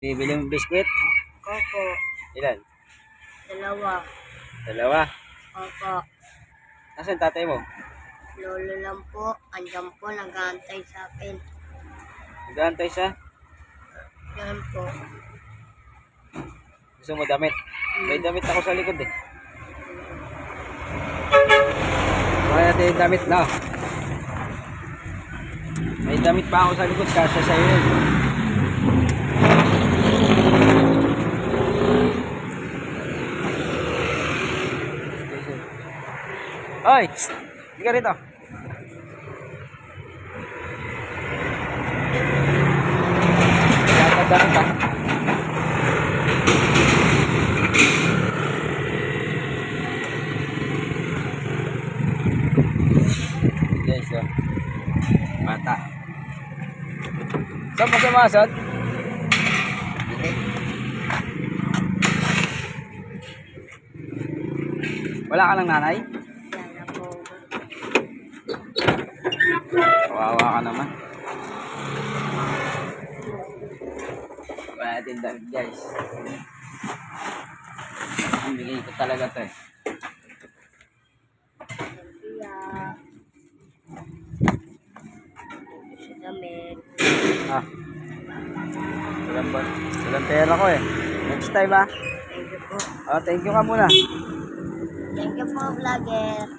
Bibili mo biskwit? Opo. Ilan? Dalawa. Dalawa? Opo. Nasaan tatay mo? Lolo lang po. Andyan po. Nag-aantay sa akin. Nag-aantay siya? Yan po. Gusto mo damit? May damit ako sa likod eh. Kaya natin yung damit na. May damit pa ako sa likod kasi sa'yo yun. Hoy! Hindi ka rito. Dapat damit pa. Guys, oh. Bata. Saan mo sumasad? Wala ka ng nanay? Yan na po. Kawawa ka naman. Wala natin damit guys. Ang bigay ko talaga to eh. Iya. Sa damit. Ah. Walang pera ko eh. Next time ah. Thank you po. Oh, thank you ka muna. Thank you po, vlogger.